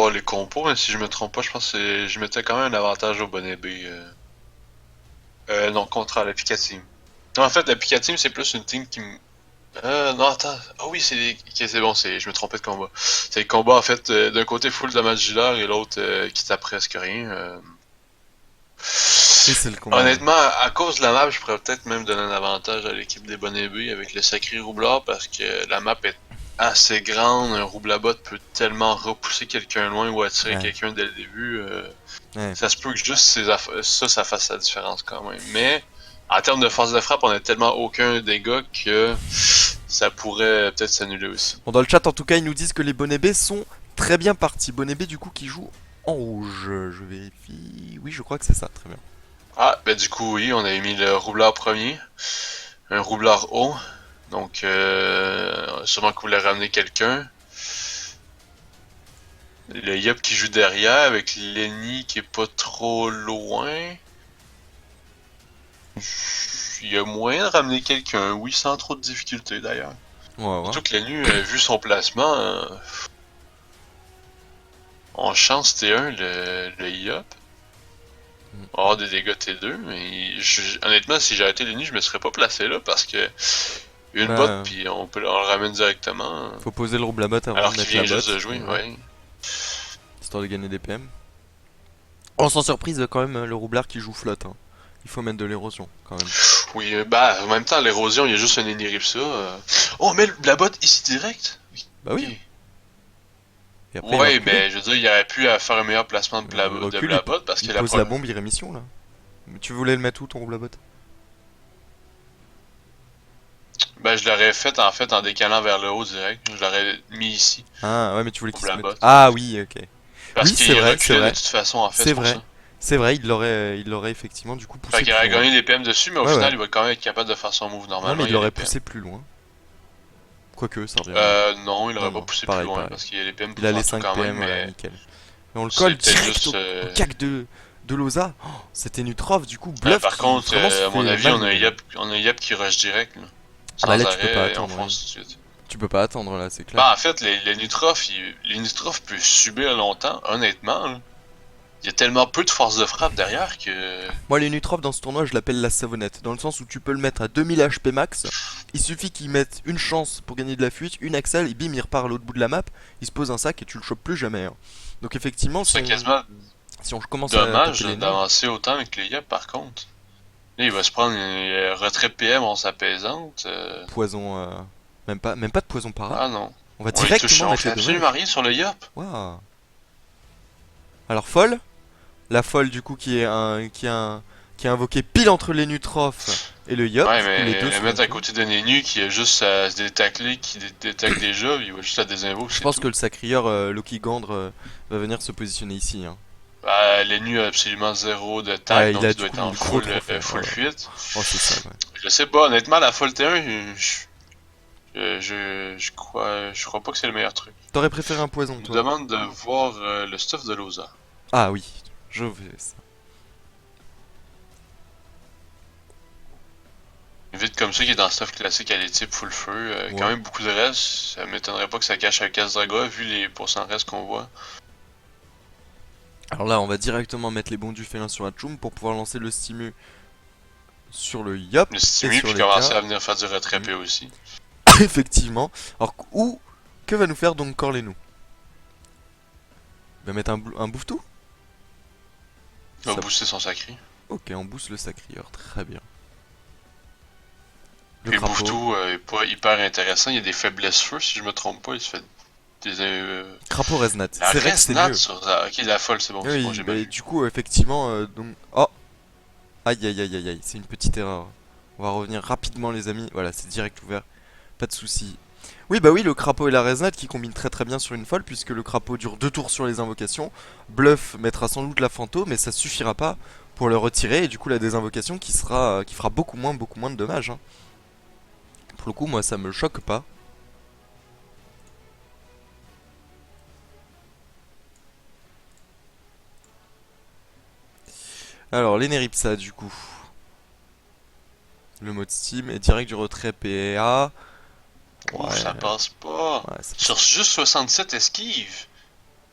voir les compos, mais si je me trompe pas, je pense que je mettais quand même un avantage au bonnet B. Non, contre la Pikateam. Non, en fait, la Pikateam, c'est plus une team qui me... non, attends. Ah oui, c'est bon, je me trompais de combat. C'est le combat, en fait, d'un côté full damage dealer et l'autre qui tape presque rien. Oui, c'est le combat, ouais. Honnêtement, à cause de la map, je pourrais peut-être même donner un avantage à l'équipe des bonnets B avec le sacré roublard parce que la map est assez grande. Un roublabot peut tellement repousser quelqu'un loin ou attirer Ouais, quelqu'un dès le début. ouais. Ça se peut que juste ça fasse la différence quand même. Mais en termes de force de frappe, on a tellement aucun dégât que ça pourrait peut-être s'annuler aussi. Bon, dans le chat, en tout cas, ils nous disent que les bonnets B sont très bien partis. Bonnet B, du coup, qui joue en rouge. Je vérifie. Oui, je crois que c'est ça, très bien. Ah, ben du coup, oui, on a mis le roublard premier, un roublard haut. Donc, sûrement que vous voulez ramener quelqu'un. Le Yop qui joue derrière avec Lenny qui est pas trop loin. Il y a moyen de ramener quelqu'un, oui, sans trop de difficulté d'ailleurs. On va voir. Surtout que Lenny, vu son placement, en chance T1, le Yop. On va avoir des dégâts T2, mais honnêtement, si j'avais été Lenny, je me serais pas placé là parce que une Bah, botte, puis on le ramène directement. faut poser le rouble à botte avant Alors de qu'il mettre la vient juste botte. de jouer, Mais ouais, ouais. histoire de gagner des PM. On sans surprise, quand même, le roublard qui joue flotte, hein. Il faut mettre de l'érosion, quand même. Oui, bah, en même temps, l'érosion, il y a juste un Eniripsa. Oh, mais la botte ici direct? Bah Ok. oui. Et après, il va Ouais, reculer. mais je veux dire, il aurait pu faire un meilleur placement Il de recule, Blabot parce il que la pose la première. bombe irrémission, là. Mais tu voulais le mettre où, ton rouble à botte? Ben, je l'aurais fait en fait en décalant vers le haut direct. Je l'aurais mis ici, Ah, ouais, mais tu voulais au qu'il se mette. Blabot. Ah, oui, ok. Parce Oui, c'est qu'il vrai, c'est reculait de vrai. toute façon, en fait, C'est c'est pour vrai. ça. C'est vrai, il l'aurait effectivement, du coup, Fait poussé qu'il plus aurait loin. gagné des PM dessus, mais au Ouais, ouais. final, il va quand même être capable de faire son move Non, mais normalement, il il y a les l'aurait PM. poussé plus loin. Quoique, ça reviendrait. Non, il Non, aurait pas non, poussé plus pareil, loin pareil. parce qu'il y a les PM Il a pour les faire tout 5 quand même, PM, voilà, mais nickel. Et on le c'est colle peut-être direct juste. au cac de Loza. Oh, c'était Nutrov, du coup, Bluff Par qui contre, vraiment se à mon fait avis, mal nourrir. On a un Yep qui rush direct, là, Ah bah sans là, tu peux pas arrêt, et on attendre, oui. fonce tout de suite. Tu peux pas attendre, là, c'est clair. Bah, en fait, les Nutrof peuvent subir longtemps, honnêtement, là. Il y a tellement peu de force de frappe derrière que. Moi, les Nutrov dans ce tournoi, je l'appelle la savonnette. Dans le sens où tu peux le mettre à 2000 HP max. Il suffit qu'il mette une chance pour gagner de la fuite, une axelle, et bim, il repart à l'autre bout de la map. Il se pose un sac et tu le chopes plus jamais, hein. Donc, effectivement, C'est quasiment si on commence à dommage taper les nerfs, d'avancer autant avec les Yep, par contre. Là, il va se prendre une retrait PM en s'apaisante. poison. Même pas de poison para. Ah non. On va On touche, directement on mettre fait les absolument dommages. rien sur le Yep. Waouh. Alors, folle. La folle, du coup, qui est invoqué pile entre les Nutrophes et le Yop. Ouais, Du coup, les deux mais le sont mettre à invoqués. côté d'un Nenu qui a juste à se détacler, qui détecte déjà, il va juste la désinvoque, Je c'est pense tout. que le sacrieur Loki Gandre va venir se positionner ici, hein. Bah, Nenu a absolument zéro de tac, Ouais, il donc a il du doit coup être mis en le gros full, trophée. Oh full là là. fuite. Oh, c'est ça, ouais. Je sais pas, honnêtement, la Fold T1, je crois pas que c'est le meilleur truc. T'aurais préféré un poison, Il nous toi? demande de voir le stuff de Loza. Ah oui, je vais ça. Vite comme ça, qui est dans le stuff classique à les types full feu. Quand Ouais. même beaucoup de reste. Ça m'étonnerait pas que ça cache un casse-draga vu les pourcents restes qu'on voit. Alors là, on va directement mettre les bons du félin sur Hatchoum pour pouvoir lancer le stimu sur le Yop Le et stimu, sur puis les commencer cas. à venir faire du Hmm. retrappé aussi. Effectivement. Alors, que va nous faire donc Corlenou? Il va mettre un bouffe-tout. Il va Ça... booster son sacré. Ok, on booste le sacrieur, très bien. Le Puis le crapaud. Bouffe-Tout est pas hyper intéressant. Il y a des faiblesses feu, si je me trompe pas. Il se fait des. Crapaud Resnat. La C'est vrai que c'est Resnat mieux. sur. Ok, la folle, c'est bon, Oui, j'ai bah, mal vu. du coup, effectivement, donc... Oh. Aïe, aïe, aïe, aïe, aïe, c'est une petite erreur. On va revenir rapidement, les amis. Voilà, c'est direct ouvert. Pas de soucis. Oui, bah oui, le crapaud et la resnade qui combinent très très bien sur une folle, puisque le crapaud dure 2 tours sur les invocations. Bluff mettra sans doute la fantôme, mais ça suffira pas pour le retirer, et du coup la désinvocation qui fera beaucoup moins de dommages, hein. Pour le coup, moi ça me choque pas. Alors, l'Eneripsa du coup. Le mode Steam est direct du retrait PA. Ouf, Ouais, ça passe pas. ouais, ça passe Sur pas. juste 67 esquives.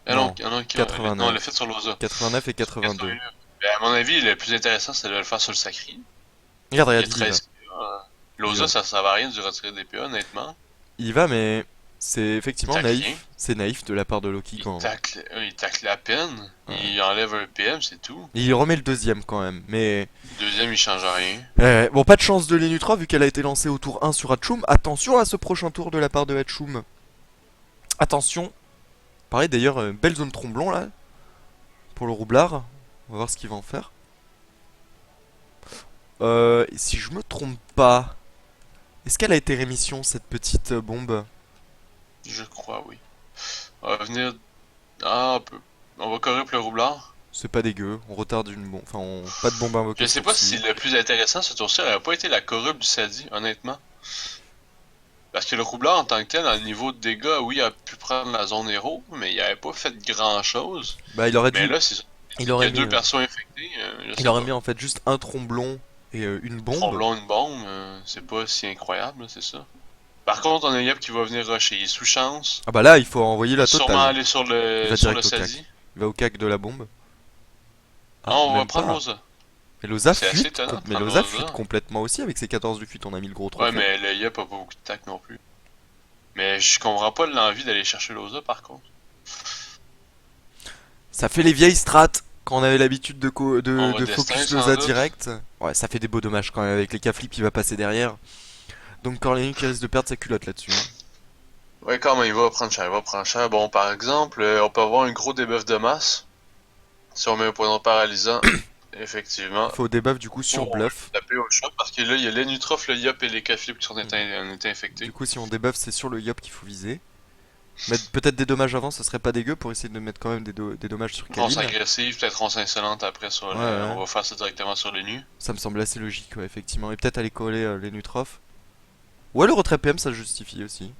Non, non, non, il l'a 89. fait sur Loza. 89 et Sur 82. 89. Ben, à mon avis, le plus intéressant, c'est de le faire sur le Sacri. Il y a Regarde, il y va. 13 PA. Il Loza, va. ça servait à rien de retirer des PA, honnêtement. Il va, mais c'est Il effectivement tacle rien. naïf. C'est naïf de la part de Loki quand. Il tacle à peine. Ouais. Il enlève un PM, c'est tout. Il remet le deuxième quand même, mais Deuxième, il change rien. bon, pas de chance de l'Enutra vu qu'elle a été lancée au tour 1 sur Hatchoum. Attention à ce prochain tour de la part de Hatchoum. Attention. Pareil d'ailleurs, belle zone tromblon là pour le roublard. On va voir ce qu'il va en faire. Si je me trompe pas, est-ce qu'elle a été rémission cette petite bombe? Je crois, oui. On va venir. Ah, un peu. On va corriger le roublard. C'est pas dégueu, on retarde une bombe. Enfin, pas de bombe invoquée Je sais sur pas si ci. le plus intéressant ce tour-ci aurait pas été la corrupte du Sadi, honnêtement. Parce que le roublard en tant que tel, à niveau de dégâts, oui, il a pu prendre la zone héros, mais il avait pas fait grand-chose. Bah, il aurait Mais dû. là, c'est Il il y aurait a mis. deux persos infectés, je Il sais aurait pas. mis en fait juste un tromblon et une bombe. Tromblon, une bombe, c'est pas si incroyable, là, c'est ça. Par contre, on a Yep qui va venir rusher, il est sous chance. Ah bah là, il faut envoyer Il va la sûrement totale. aller Il va sur le direct au cac. Sadi. Il va au cac de la bombe. Ah, Ah, on va même prendre pas. Loza. Mais Loza C'est assez fuite, étonnant de mais prendre Loza fuite Loza. complètement aussi avec ses 14 de fuite. On a mis le gros Ouais, trophée. mais le Yep a pas beaucoup de tac non plus. Mais je comprends pas l'envie d'aller chercher Loza par contre. Ça fait les vieilles strats quand on avait l'habitude On va de destin focus sans Loza doute. direct. Ouais, ça fait des beaux dommages quand même avec les K-flip qui va passer derrière. Donc Corleone qui risque de perdre sa culotte là-dessus, hein. Ouais, quand même, il va prendre cher, il va prendre cher. Bon, par exemple, on peut avoir un gros debuff de masse. Si on met un poison paralysant, effectivement. Il faut debuff du coup sur Pour bluff. taper au choc, parce que là, il y a l'Enutrof, le Yop et les K-Flip qui sont été Du infectés. coup, si on debuff, c'est sur le Yop qu'il faut viser. Mettre peut-être des dommages avant, ça serait pas dégueu pour essayer de mettre quand même des dommages sur Ronce Kaline. agressive, peut-être ronce insolente après sur Ouais, le. ouais. On va faire ça directement sur les nus. Ça me semble assez logique, ouais, effectivement. Et peut-être aller coller les Nutrof. Ouais, le retrait PM, ça justifie aussi.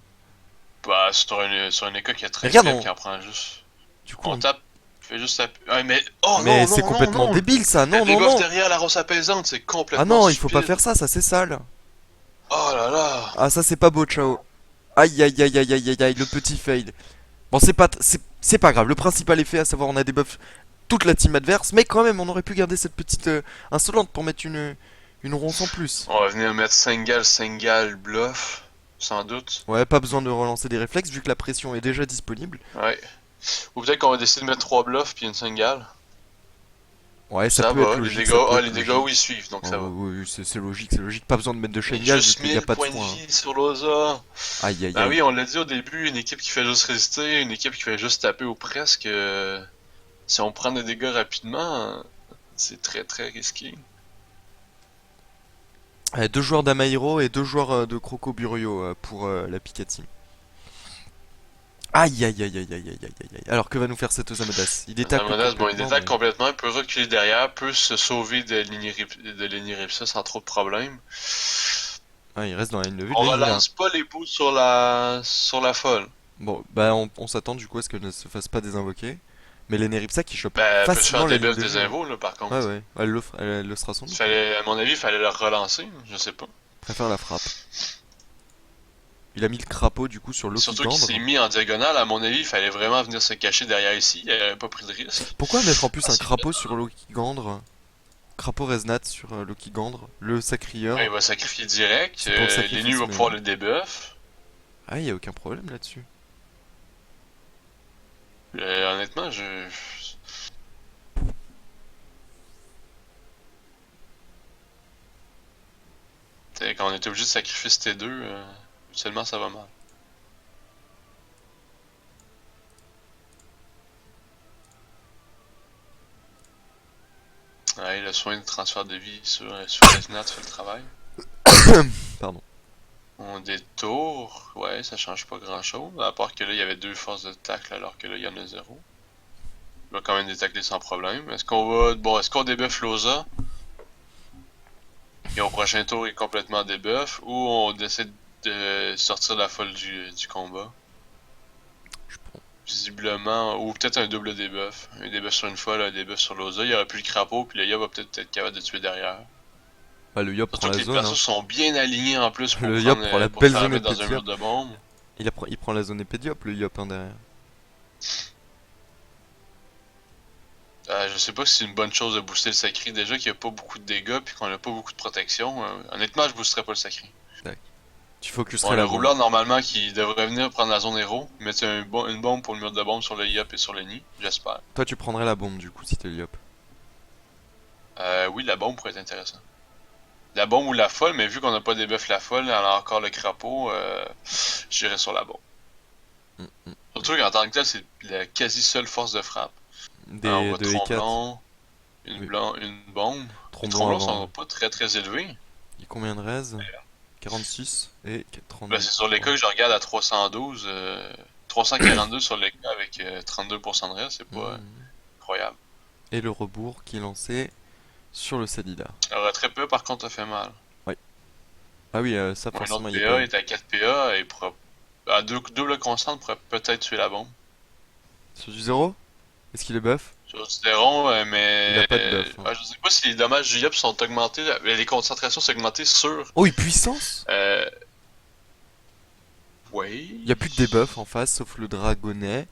Bah, sur un écho qui a Mais 13 regarde, PM qui en prend juste. du coup, On tape, fait juste taper. Ouais, mais. Oh mais non, c'est non, non, complètement non! débile ça, Le non, non, debuff non. derrière la ronce apaisante, c'est Ah complètement non, il faut pas stupide. faire ça c'est sale. Oh là là! Ah, ça c'est pas beau, ciao. Aïe, aïe, aïe, aïe, aïe, aïe, aïe, le petit fade. Bon, c'est pas grave, le principal effet, à savoir on a des buffs toute la team adverse, mais quand même, on aurait pu garder cette petite insolente pour mettre une ronce en plus. On va venir mettre Sengal, bluff, sans doute. Ouais, pas besoin de relancer des réflexes vu que la pression est déjà disponible. Ouais. Ou peut-être qu'on va décider de mettre 3 bluffs puis une Sengal. Ouais, ça Ça peut être va, les logique, dégâts, ça peut ah, être les dégâts, logique. oui, ils suivent, donc Oh, ça va. oui, oui, c'est logique, c'est logique. Pas besoin de mettre de Et Shengal vu juste qu'il n'y a 1000 pas de points de soin, hein. vie sur Loza. Aïe, aïe, Bah aïe. oui, on l'a dit au début, une équipe qui fait juste résister, une équipe qui fait juste taper ou presque. Si on prend des dégâts rapidement, c'est très très risqué. Deux joueurs d'Amairo et deux joueurs de Croco Burio pour la Pika Team. Aïe, aïe, aïe, aïe, aïe, aïe, aïe, aïe, aïe. Alors que va nous faire cet Osamodas? Il Ça détacle menace, bon, il complètement, détaque mais... complètement, il peut reculer derrière, peut se sauver de l'Eniripsa sans trop de problèmes. Ah, il reste dans la ligne de vue de On l'ennemi, là. relance pas les bouts sur la folle. Bon, bah on s'attend du coup à ce qu'elle ne se fasse pas désinvoquer. Mais l'Eneripsa qui chope Ben, elle peut se facilement faire la des ligne buffs de des vue, hein. invos, là, par Ouais, contre. ouais, elle le sera sans doute. À mon avis, il fallait le relancer, je sais pas. Préfère la frappe. Il a mis le crapaud du coup sur Loki Surtout qu'il s'est Gandre. mis en diagonale, à mon avis, il fallait vraiment venir se cacher derrière ici, il avait pas pris de risque. Pourquoi mettre en plus Ah, un c'est crapaud bête. sur Loki Gandre? Crapaud Resnat sur Loki Gandre, le sacrieur. Ouais, il va sacrifier direct, C'est pour le les sacrifice, nus va mais... pouvoir le debuff. Ah, y a aucun problème là-dessus. Honnêtement, je... T'sais, quand on était obligé de sacrifier ces deux, seulement ça va mal. Ouais, le soin de transfert de vie sur Resnat fait le travail. Pardon. On détour, ouais, ça change pas grand chose, à part que là il y avait deux forces de tacle alors que là il y en a zéro. Il va quand même détacler sans problème. Est-ce qu'on va. Bon, est-ce qu'on débuff Loza et au prochain tour il est complètement débuff ou on décide de sortir la folle du combat? Je prends. Visiblement, ou peut-être un double debuff. Un debuff sur une folle, un debuff sur Loza. Il y aurait plus le crapaud, puis le Yob va peut-être être capable de tuer derrière. Ah, le Yop prend Surtout la que les zone, hein. persos sont bien alignés en plus pour Le Yop prend la pour belle faire zone mettre épée dans un de mur Yop. de bombe. Il prend la zone épée de Yop, le Yop, hein, derrière. Je sais pas si c'est une bonne chose de booster le sacré. Déjà qu'il y a pas beaucoup de dégâts puis qu'on a pas beaucoup de protection. Honnêtement, je boosterais pas le sacré. Tac. Tu Bon, focuserais le la bombe. roublard, normalement, qui devrait venir prendre la zone héros, mettre une bombe pour le mur de bombe sur le Yop et sur le nid, j'espère. Toi, tu prendrais la bombe du coup si t'es Liop. Oui, la bombe pourrait être intéressant. La bombe ou la folle, mais vu qu'on n'a pas des buffs la folle, on a encore le crapaud, j'irai sur la bombe. Mm, mm. Surtout qu'en tant que tel, c'est la quasi seule force de frappe. On voit De E4. Tromblon, Oui. une bombe. Les Tromblon tromblons avant. sont Ouais. pas très très élevés. Il y a combien de raise? 46 et Là, 32. c'est sur les cas que je regarde à 312, 342 sur les cas avec 32% de reste, c'est pas Mm. incroyable. Et le rebours qui est lancé sur le Sadida. Le très peu, par contre, ça fait mal. Ouais. Ah oui, ça Bon, un forcément autre il est pas PA bon. est à 4 PA et à double constante pourrait peut-être tuer la bombe. Sur du zéro. Est-ce qu'il est buff? Sur du Déron, Il a mais pas de buff, hein. je sais pas si les dommages du Yop sont augmentés, les concentrations sont augmentées sur. Oh, et puissance? Euh, Il y a oui. plus de debuff en face sauf le dragonnet.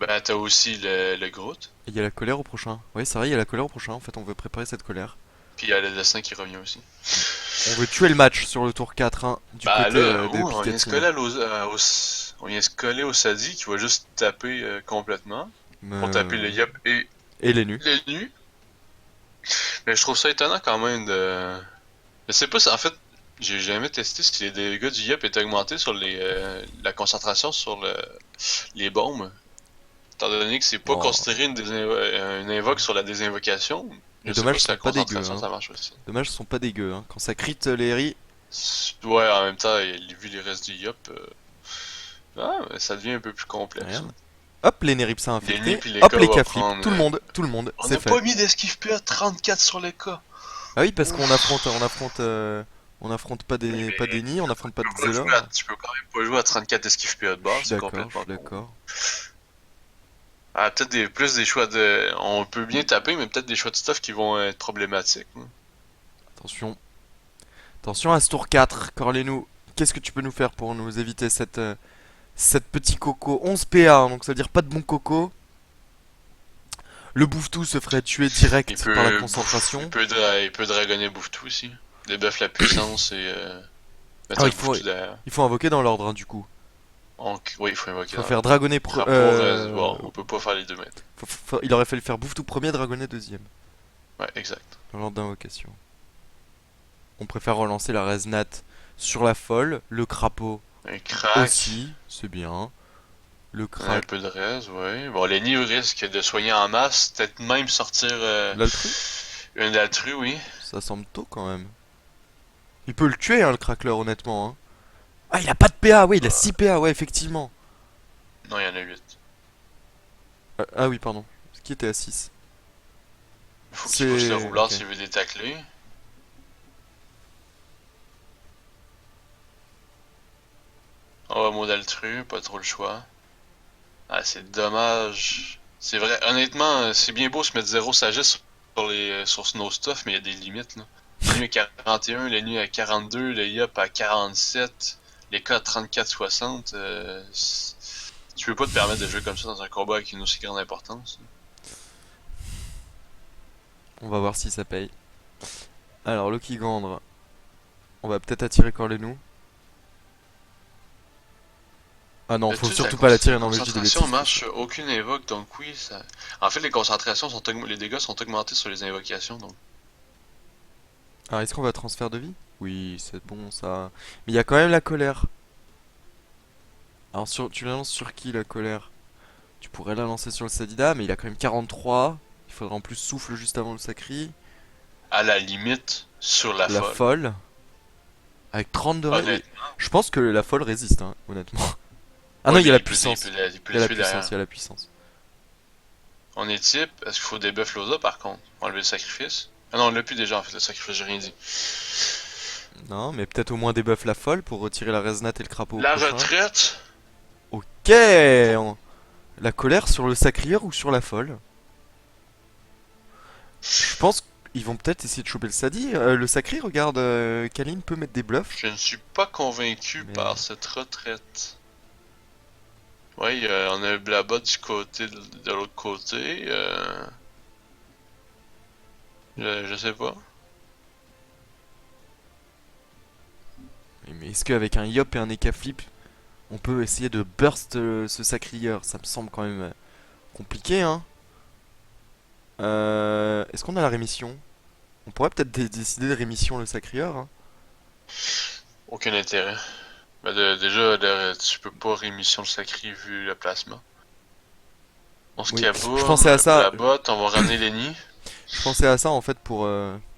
Ben, t'as aussi le Groot. Et il y a la colère au prochain. Ouais, c'est vrai, il y a la colère au prochain. En fait, on veut préparer cette colère. Puis il y a le dessin qui revient aussi. On veut tuer le match sur le tour 4 hein, du Bah côté là, de on vient se Pikachu. coller on vient se coller au Sadi qui va juste taper complètement. Pour taper le Yop et Et les nus. le nu. Mais je trouve ça étonnant quand même de. Je sais pas si en fait, j'ai jamais testé si les dégâts du Yop étaient augmentés sur la concentration sur les bombes. Étant donné que c'est pas Oh. considéré une invoque sur la désinvocation, Les je sais pas dommages si sont la pas dégueux. concentration Hein. ça marche aussi. Les dommages sont pas dégueux. Hein. Quand ça crit les ris, Ouais, en même temps, vu les restes du Yop, ça devient un peu plus complexe, regarde. hein. Hop, les néripsa Les nids infectés. puis les Hop, cas les va K-flip. prendre. Tout le monde, On c'est n'a fait. pas mis d'esquive PA 34 sur les cas. Ah oui, parce qu'on Ouf. affronte, on affronte Oui, pas des mais nids, on affronte pas de Xelor. tu peux quand même pas jouer à 34 esquives PA de Je base, suis c'est d'accord, je complètement suis con. d'accord. Peut-être plus des choix de. On peut bien taper, mais peut-être des choix de stuff qui vont être problématiques, hein. Attention. Attention à ce tour 4, Corlenou. Qu'est-ce que tu peux nous faire pour nous éviter cette petit coco 11 PA, hein, donc ça veut dire pas de bon coco. Le bouffe-tout se ferait tuer direct par la concentration. Il peut dragonner bouffe tout aussi. Débuff la puissance et mettre Ah, un bouffe tout derrière. il faut invoquer dans l'ordre, hein, du coup. Oui, il faut Il invoquer faut dans faire l'ordre. dragonner. Crapaud, bon, on peut pas faire les deux mêmes. Il aurait fallu faire bouffe-tout premier, dragonner deuxième. Ouais, exact. Dans l'ordre d'invocation. On préfère relancer la Reznat sur la folle, le crapaud Un crack, aussi, c'est bien. Le un crack. peu de reste, ouais. Bon, les nids risquent de soigner en masse, peut-être même sortir L'altru. une Altru, oui. Ça semble tôt quand même. Il peut le tuer, hein, le crackler, honnêtement. Hein. Ah, il a pas de PA, oui, il a 6 PA, ouais, effectivement. Non, il y en a 8. Ah oui, pardon. Ce qui était à 6. Faut qu'il pousse le C'est. roublard Ok. s'il veut détacler. Oh, mot d'Altru, pas trop le choix. Ah, c'est dommage. C'est vrai, honnêtement, c'est bien beau se mettre zéro sagesse sur Snow Stuff, mais il y a des limites, là. Les nuits à 41, les nuits à 42, les Yop à 47, les cas à 34-60. Tu peux pas te permettre de jouer comme ça dans un combat avec une aussi grande importance. On va voir si ça paye. Alors, Loki Gandre. On va peut-être attirer Corlenou. Ah non, Mais faut tu sais, surtout pas l'attirer dans le jet des concentration bêtises. marche aucune invoque, donc oui, ça. En fait, les concentrations les dégâts sont augmentés sur les invocations, donc. Alors, est-ce qu'on va transfert de vie? Oui, c'est bon ça. Mais il y a quand même la colère. Alors, tu la lances sur qui la colère? Tu pourrais la lancer sur le Sadida, mais il a quand même 43. Il faudra en plus souffle juste avant le sacri. À la limite, sur la La folle. folle. Avec 32 oui. Honnêtement. Je pense que la folle résiste, hein, honnêtement. Ah non, Ouais, il y mais a la il peut, puissance. il peut Il y a les la tuer puissance, derrière. il y a la puissance. On est type, est-ce qu'il faut des buffs Loza par contre? Enlever le sacrifice? Ah non, on l'a plus déjà en fait, le sacrifice, j'ai rien dit. Non, mais peut-être au moins des buffs la folle pour retirer la Reznat et le crapaud au La prochain. retraite? Ok. La colère sur le sacrieur ou sur la folle? Je pense qu'ils vont peut-être essayer de choper le Sadi. Le sacré, regarde, Kaline peut mettre des bluffs. Je ne suis pas convaincu Mais par cette retraite. Ouais, on a un blabla du côté de l'autre côté. Je sais pas. Mais est-ce qu'avec un Yop et un Eka Flip, on peut essayer de burst ce sacrieur? Ça me semble quand même compliqué, hein. Est-ce qu'on a la rémission? On pourrait peut-être décider de rémission le sacrieur, hein. Aucun intérêt. Déjà, tu peux pas rémission le sacré vu le placement. On se Oui, je pensais cabourne à pour ça. la botte, on va ramener Lenny. Je pensais à ça en fait pour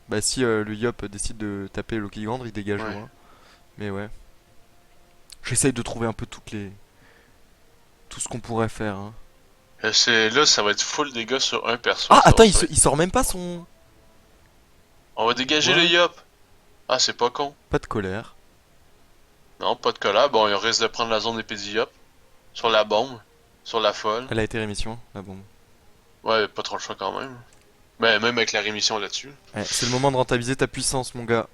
bah si le Yop décide de taper Loki Gandre, il dégage Ouais. loin. Mais ouais, j'essaye de trouver un peu tout ce qu'on pourrait faire, hein. Là, ça va être full dégâts sur un perso. Ah attends, Ça va être... il sort même pas son. On va dégager le Quoi? Yop. Ah, c'est pas con. Pas de colère. Non, pas de collab. Bon, il risque de prendre la zone épée du Yop. Sur la bombe. Sur la folle. Elle a été rémission, la bombe. Ouais, pas trop le choix quand même. Mais même avec la rémission là-dessus. Ouais, c'est le moment de rentabiliser ta puissance, mon gars.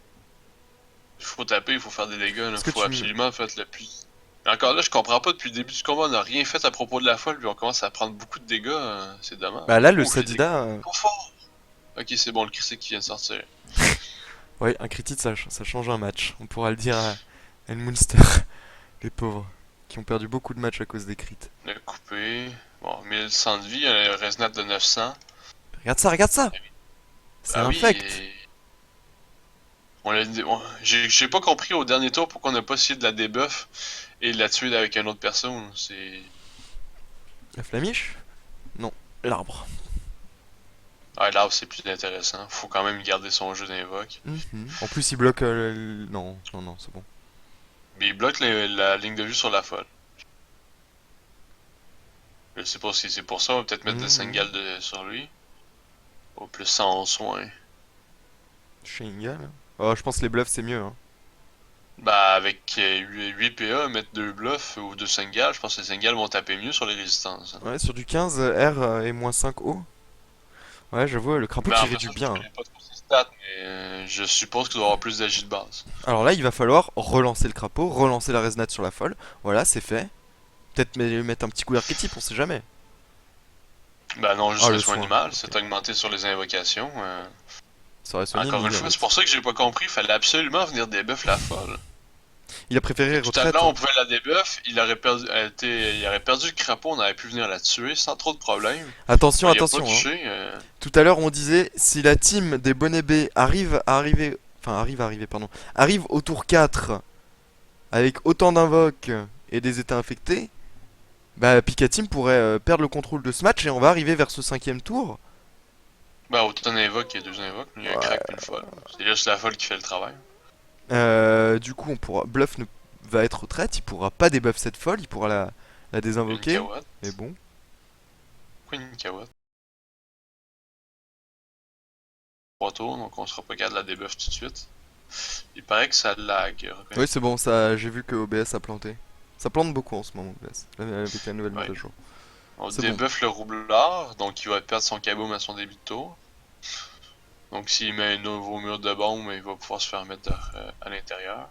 Il faut taper, il faut faire des dégâts. Là. Est-ce que Faut tu me. absolument faire le plus. Mais encore là, je comprends pas. Depuis le début du combat, on n'a rien fait à propos de la folle. Puis on commence à prendre beaucoup de dégâts. C'est dommage. Bah là, le Oh, j'ai des dégâts Sadida. trop forts. Ok, c'est bon, le critique qui vient de sortir. Ouais, un critique, ça change un match. On pourra le dire à Moonster. Les pauvres. Qui ont perdu beaucoup de matchs à cause des crits. Le coupé. Bon, 1100 de vie, un Resnat de 900. Regarde ça, regarde ça! C'est Ah oui, infect! j'ai pas compris au dernier tour pourquoi on n'a pas essayé de la debuff et de la tuer avec une autre personne. C'est. La flamiche? Non, l'arbre. Ah, là, c'est plus intéressant. Faut quand même garder son jeu d'invoque. En plus, il bloque. Non, non, non, c'est bon. Mais il bloque la ligne de vue sur la folle. Je sais pas si c'est pour ça, on va peut-être mettre des Mhm. Sengal sur lui. Au plus 100 en soin. Shingal. Oh, je pense que les bluffs c'est mieux, hein. Bah, avec 8 PA, mettre 2 bluffs ou 2 Sengal, je pense que les Sengal vont taper mieux sur les résistances. Hein. Ouais, sur du 15, R et moins 5 O. Ouais, j'avoue, le crapaud Bah, qui après réduit ça, je bien, hein. connais pas trop ses stats, mais je suppose qu'il doit avoir plus d'agis de base. Alors là, il va falloir relancer le crapaud, relancer la resonate sur la folle. Voilà, c'est fait. Peut-être mettre un petit coup d'archétype, on sait jamais. Bah non, juste Ah, le le soin soin, animal, ok. c'est augmenté sur les invocations. Ça aurait soigné Encore une fois, c'est pour Miguelite. ça que j'ai pas compris, il fallait absolument venir debuff la folle. Il a préféré Tout à l'heure, retraite. on pouvait la debuff, il aurait perdu le crapaud, on aurait pu venir la tuer sans trop de problèmes. Attention, Bon, il a pas attention, hein. touché. Tout à l'heure, on disait si la team des bonnets B arrive au tour 4 avec autant d'invoques et des états infectés, bah Pika Team pourrait perdre le contrôle de ce match et on va arriver vers ce cinquième tour. Bah, autant d'invoques et deux invoques, il y a un Ouais. crack puis une folle. C'est juste la folle qui fait le travail. Du coup, on pourra Bluff va être retraite, il pourra pas débuff cette folle, il pourra la Une désinvoquer. Kawat. Mais bon. Pourquoi une Kawat? 3 tours, donc on sera pas capable de la debuff tout de suite. Il paraît que ça lag, Oui, reconnaît. c'est bon, ça, j'ai vu que OBS a planté. Ça plante beaucoup en ce moment, OBS, avec la nouvelle mise Ouais. à jour. On C'est bon. débuffe le roublard, donc il va perdre son kaboom à son début de tour. Donc s'il met un nouveau mur de bombe, il va pouvoir se faire mettre à l'intérieur.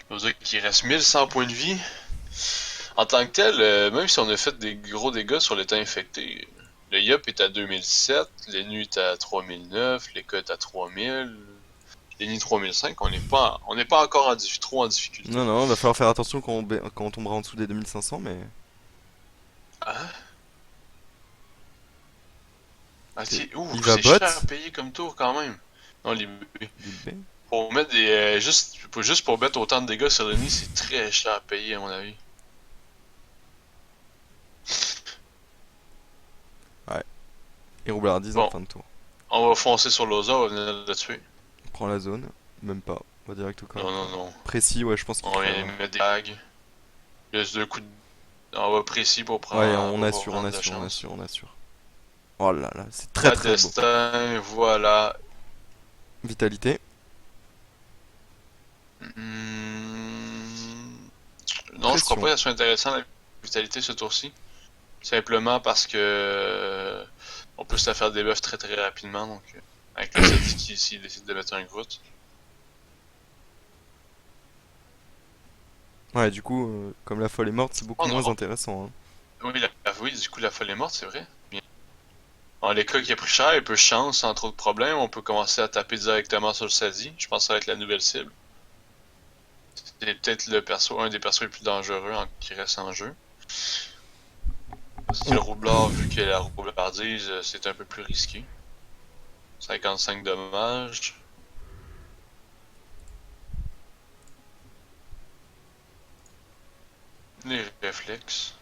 Ça veut dire qu'il reste 1100 points de vie. En tant que tel, même si on a fait des gros dégâts sur l'état infecté, le Yup est à 2007, l'Enu est à 3009, l'Eka est à 3000, l'Eni 3005, on n'est pas encore trop en Non, difficulté. non, va falloir faire attention quand on tombera en dessous des 2500, mais. Ah, Ok. ok, ouh, Il va c'est bot, cher à payer comme tour quand même. Non, Lil B. pour mettre juste pour mettre autant de dégâts sur l'Eni, c'est très cher à payer à mon avis. Ouais. Et roublardise en Bon, fin de tour. on va foncer sur Loza, on va venir le tuer. On prend la zone, même pas. On va direct au corps Non, à non, corps. non. Précis, ouais, je pense qu'il On va crève, hein. mettre des bagues. Il reste deux coups de... On va précis Ouais, on pour assure, on prendre de la assure, on chance. assure, on assure. Oh là là, c'est très Pas très beau. destin, voilà. Vitalité. Hmm, non, je crois pas Pression. qu'elle soit intéressante la vitalité ce tour-ci. Simplement parce que on peut se la faire debuff très très rapidement. Donc, avec le set qui ici décide de mettre un groute. Ouais, du coup, comme la folle est morte, c'est beaucoup Oh moins non. intéressant, hein. Oui, oui, du coup la folle est morte, c'est vrai. Bien. En les cas qui a pris cher et peu de chance, sans trop de problèmes, on peut commencer à taper directement sur le Sadi. Je pense que ça va être la nouvelle cible. C'est peut-être le perso, un des persos les plus dangereux qui reste en jeu. Si le roublard, vu qu'il a la roublardise, c'est un peu plus risqué. 55 dommages. Les réflexes.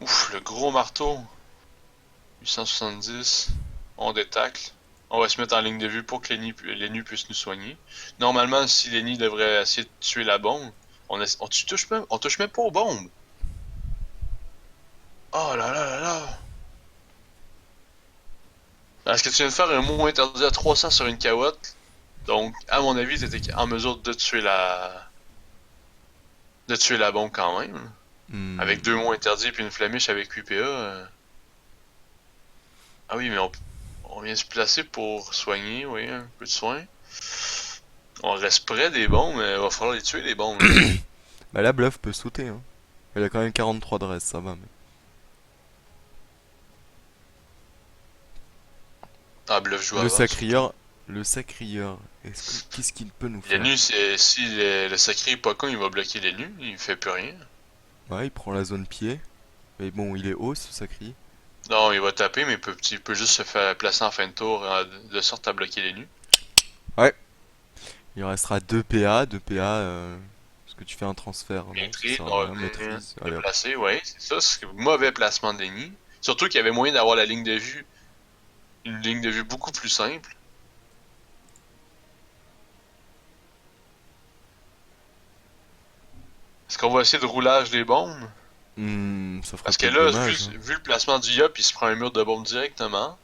Ouf, le gros marteau. 870. On détacle. On va se mettre en ligne de vue pour que l'ennemi puisse nous soigner. Normalement, si l'ennemi devrait essayer de tuer la bombe, on touche même pas aux bombes. Oh là là là là. Est-ce que tu viens de faire un mot interdit à 300 sur une carotte? Donc, à mon avis, t'étais en mesure de tuer la bombe quand même. Hmm. Avec deux mots interdits puis une flamiche avec 8 PA. Ah oui, mais on vient se placer pour soigner, oui, un peu de soin. On reste près des bombes, mais il va falloir les tuer les bombes. Bah la bluff peut sauter, hein. Elle a quand même 43 de reste, ça va. Mais... Ah, bluff joue Le avant, surtout. sacrieur, le sacrieur, qu'est-ce qu'il peut nous faire? L'ennemi, si le sacré est pas con, il va bloquer l'ennemi, il fait plus rien. Ouais, il prend la zone pied. Mais bon, il est haut ce sacri. Non, il va taper, mais il peut juste se faire placer en fin de tour de sorte à bloquer l'ennemi. Ouais. Il restera 2 PA, 2 PA. Est-ce que tu fais un transfert? Non, ça Maîtrise, sert à on va rien. Maîtrise. le Allez hop. placer, ouais, c'est ça, c'est mauvais placement d'ennemi. Surtout qu'il y avait moyen d'avoir la ligne de vue, une ligne de vue beaucoup plus simple. Est-ce qu'on va essayer de roulage des bombes? Ça ferait Parce que pas de là, dommage, hein. vu le placement du Yop, il se prend un mur de bombe directement.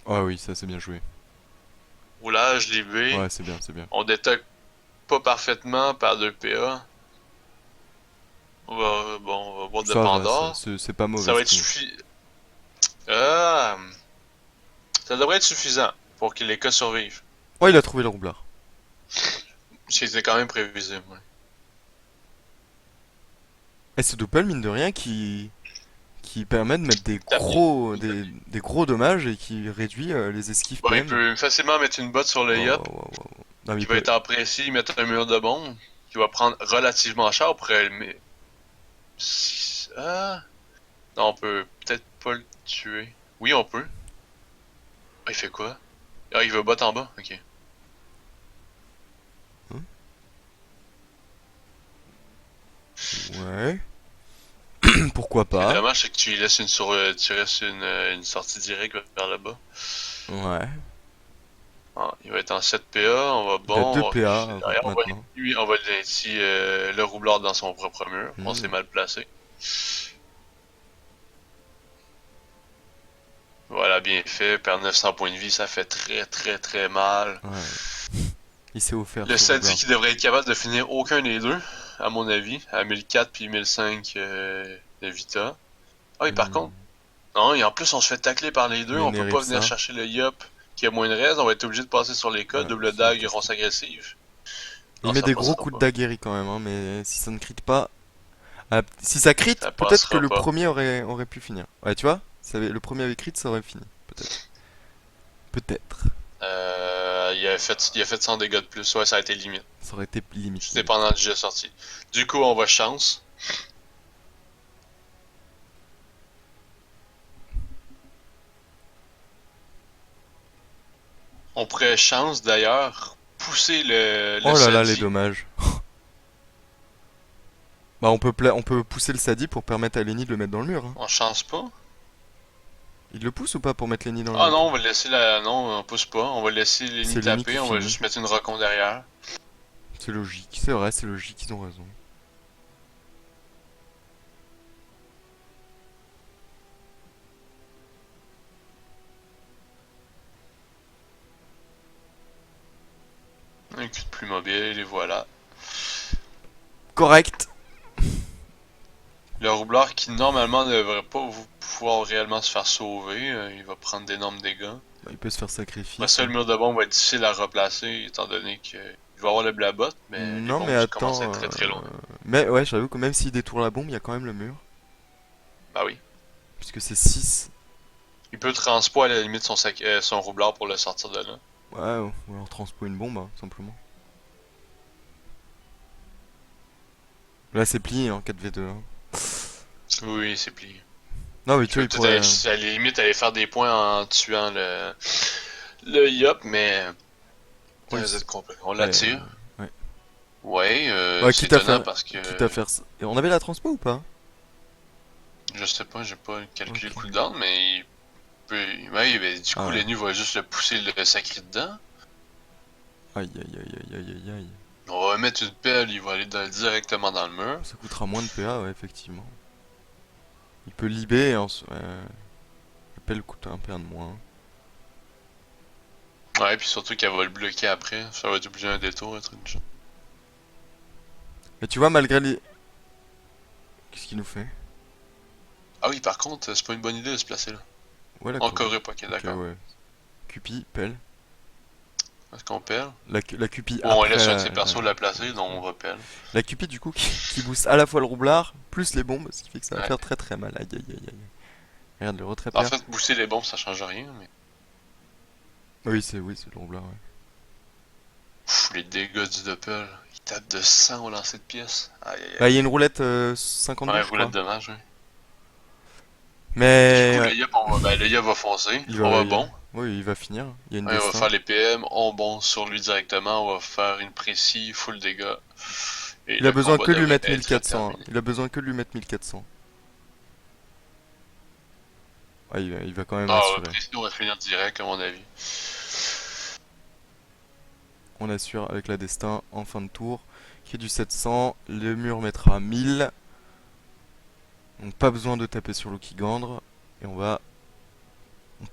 Ah oui, ça c'est bien joué. Roulage, libé. Ouais, c'est bien, c'est bien. On détecte pas parfaitement par 2 PA. On va boire de Ça va, Pandore. c'est pas mauvais Ça va ce être qu'il nous fait. suffisant. Ah, ça devrait être suffisant pour que les cas survivent. Oh, il a trouvé le roublard. C'était quand même prévisible. Ouais. Et c'est Doppel, mine de rien, qui permet de mettre Tape- des gros dommages et qui réduit les esquives Bon, il PM. peut facilement mettre une botte sur le Waouh, Yop, waouh, waouh, waouh. Non, mais il qui va peut. être en précis, mettre un mur de bombe, qui va prendre relativement cher pour elle. Ah, non, on peut peut-être pas le tuer. Oui, on peut. Ah, il fait quoi? Ah, il veut bot en bas? Ok. Hein. Ouais. Pourquoi Ce qui est pas? dommage, c'est que tu lui laisses tu restes une sortie directe vers le bas. Ouais. Ah, il va être en 7 PA, Il a on 2 va reculer PA derrière, maintenant. on va laisser le roublard dans son propre mur. On s'est Hmm. mal placé. Voilà, bien fait, perd 900 points de vie, ça fait très très très mal. Ouais. Il s'est offert Le ce Sadi roublard. qui devrait être capable de finir aucun des deux, à mon avis, à 1004 puis 1005 de Vita. Ah et par contre, Hmm. non, et en plus on se fait tacler par les deux, on peut pas venir Ménéritza. chercher le Yop qui a moins de reste, on va être obligé de passer sur les cas, Ouais, double ça va dague, être ronce risqué. agressive. Il Non, met ça des gros passera coups de pas. daguerri quand même, hein, mais si ça ne crit pas. Ah, si ça crit, Ça peut-être que passera le pas. premier aurait pu finir. Ouais, tu vois, le premier avec crit, ça aurait fini. Peut-être. Peut-être. Il a fait 100 dégâts de plus, ouais, ça a été limite. Ça aurait été limite, Juste limite. dépendant du jet sorti. Du coup, on va chance. On pourrait chance d'ailleurs pousser le Oh là là, les Sadi. dommages. Bah, on peut pousser le Sadi pour permettre à Lenny de le mettre dans le mur, hein. On chance pas. Il le pousse ou pas pour mettre Lenny dans le Ah mur? non, on va laisser la. Non, on pousse pas. On va laisser Lenny C'est Lenny qui taper. On va finit. juste mettre une racon derrière. C'est logique, c'est vrai, c'est logique, ils ont raison. Un cul de plus mobile, et voilà. Correct. Le roublard qui normalement ne devrait pas pouvoir réellement se faire sauver. Il va prendre d'énormes dégâts. Bah, il peut se faire Après sacrifice, ça, hein. le mur de bombe va être difficile à replacer, étant donné que il va avoir le blabot, mais les Non, mais bombes commencent à être attends. très très loin. Mais ouais, j'avoue que même s'il détourne la bombe, il y a quand même le mur. Bah oui. Puisque c'est 6. Il peut transpo à la limite son roublard pour le sortir de là. Ouais, ou alors transpo une bombe, hein, simplement. Là, c'est plié en 4v2. Hein. Oui, c'est plié. Non, mais Il tu vois, peut il peut-être pourrait. à la limite aller faire des points en tuant le Yop, mais Oui, vous êtes complet. On ouais, l'attire. ouais. Ouais, Ouais, c'est étonnant parce que quitte à faire ça. Et on avait la transpo ou pas? je sais pas, j'ai pas calculé le Ok. cooldown, mais il peut. Ouais, ben, du Ah coup, ouais. l'ennemi va juste le pousser le sacré dedans. Aïe, aïe, aïe, aïe, aïe, aïe, aïe. On va mettre une pelle, il va aller directement dans le mur. Ça coûtera moins de PA, ouais, effectivement. Il peut libérer, hein. La pelle coûte un PA de moins. Ouais, puis surtout qu'elle va le bloquer après. Ça va être obligé un détour, un truc du genre. Mais tu vois, malgré les. Qu'est-ce qu'il nous fait? Ah oui, par contre, c'est pas une bonne idée de se placer là. Ouais, la Encore Corée. pas, ok, Ok, d'accord. ouais. Cupi, pelle. Est-ce qu'on pelle? La Cupi Bon, on après laisse un de ses persos la placer, donc on va pelle. la Cupi, du coup, qui booste à la fois le roublard, plus les bombes, ce qui fait que ça va Ouais. faire très très mal. Aïe, aïe, aïe, aïe. Regarde le retrait En PA. fait, booster les bombes, ça change rien, mais. Oui, c'est le roublard, ouais. Pff, les dégâts du doppel. Il tape de 100 au lancer de pièces. Aïe aïe Bah, il y aïe. a une roulette 52, Ouais, je roulette crois. de dommage, oui. Du Mais coup, ouais, le Yop va foncer. il On va, va bon. oui, il va finir. Il y a une Ouais, on va destin. faire les PM. On bon sur lui directement. On va faire une précis, full dégâts. Et Il a le besoin combat que de lui devrait mettre être 1400. terminé. Il a besoin que de lui mettre 1400. Ah, il va quand même Ah, assurer. précis, on va finir direct, à mon avis. On assure avec la destin en fin de tour. Qui est du 700. Le mur mettra 1000. Donc pas besoin de taper sur l'Okigandre. Et on va.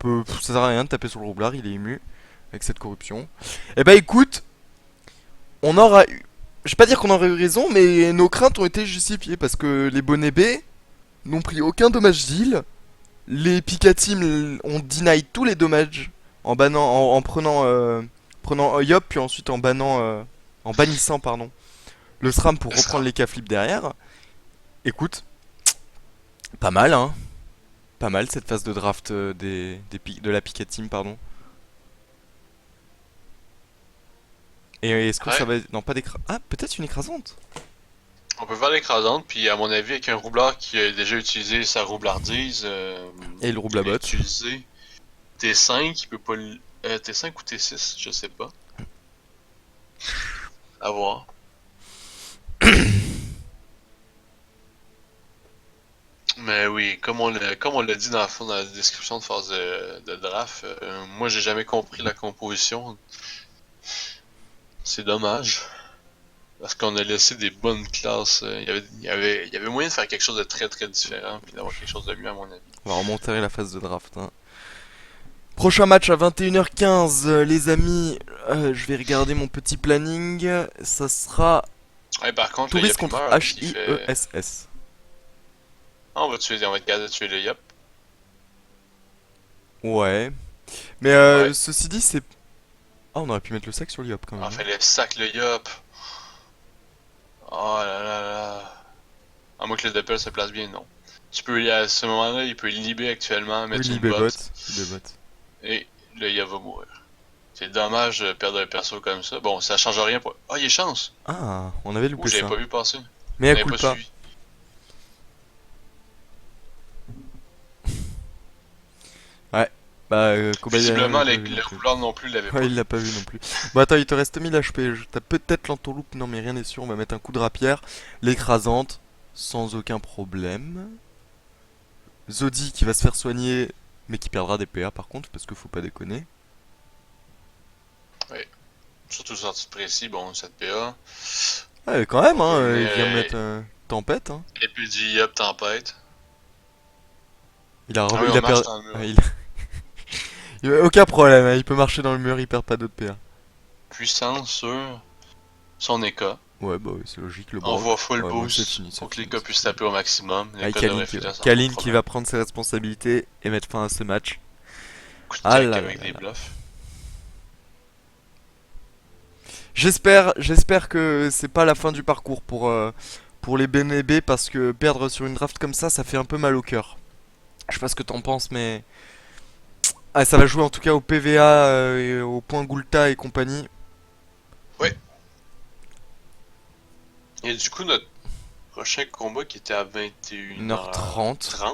Ça sert à rien de taper sur le roublard, il est ému avec cette corruption. Eh bah écoute, on aura eu. Je vais pas dire qu'on aurait eu raison, mais nos craintes ont été justifiées parce que les bonnets B n'ont pris aucun dommage deal. Les Pika Team ont deny tous les dommages en bannant, en prenant Yop, puis ensuite en bannissant pardon, le SRAM pour Le reprendre SRAM. les K-flips derrière. Écoute, pas mal hein, pas mal cette phase de draft de la Pika Team pardon. Et est-ce que ça Ouais. va non pas ah peut-être une écrasante. On peut faire l'écrasante, puis à mon avis, avec un roublard qui a déjà utilisé sa roublardise, Et le rouble il à va botte. utiliser T5, il peut pas T5 ou T6, je sais pas. À voir. Mais oui, comme on l'a dit dans le fond, dans la description de phase de draft, moi j'ai jamais compris la composition. C'est dommage. Parce qu'on a laissé des bonnes classes. Il y avait moyen de faire quelque chose de très très différent, puis d'avoir quelque chose de mieux à mon avis. On va remonter la phase de draft. Hein. Prochain match à 21h15, les amis. Je vais regarder mon petit planning. Ça sera Ouais, par contre, le Touriste Yop il contre meurt, puis il fait. HIESS. Ah, on va être capable de tuer le Yop. Ouais. Mais Ouais. ceci dit, c'est. Ah, on aurait pu mettre le sac sur l'IOP quand même. Enfin, Hein. le sac le Yop. Oh là là là. À moins que le Doppel se place bien, non. Tu peux, à ce moment-là, il peut libérer actuellement, Oui, mettre une Libébot. botte, Libébot. et le Yop va mourir. C'est dommage de perdre un perso comme ça. Bon, ça change rien pour. Oh, il y a chance! Ah, on avait Ouh, loupé j'avais ça. pas vu passer. Mais On à n'avait coup pas pas. suivi. Ouais. Bah, Kobayashi Visiblement, l'a pas vu non le plus. rouleur non plus l'avait pas Ouais, il vu. l'a pas vu non plus. Bon, attends, il te reste 1000 HP. T'as peut-être l'entourloupe. Non, mais rien n'est sûr. On va mettre un coup de rapière. L'écrasante. Sans aucun problème. Zodi qui va se faire soigner. Mais qui perdra des PA par contre. Parce que faut pas déconner. Ouais. Surtout sorti de précis, bon, 7 PA. Ouais, quand même, On va hein. Il vient mener mettre Tempête. Hein. épée du Yop tempête. Il a, Ah oui, il on a marche perdu. dans le mur. Ouais, il a aucun problème. Hein. Il peut marcher dans le mur. Il perd pas d'autres PA. Puissance sur son Eka. Ouais, bah oui, c'est logique. Le On Brock. va full Ouais, bon, c'est boost fini. C'est pour que fini. l'Eka C'est puisse fini. taper au maximum. Avec L'Eka devrait finir sans trop de Kaline qui problème. va prendre ses responsabilités et mettre fin à ce match. Coup de Ah tech là là avec là des là. bluffs. J'espère que c'est pas la fin du parcours pour les BNB parce que perdre sur une draft comme ça fait un peu mal au cœur. Je sais pas ce que t'en penses, mais Ah, ça va jouer en tout cas au PVA, et au point Gulta et compagnie. Ouais. Et du coup, notre prochain combat qui était à 1h30. 21h30.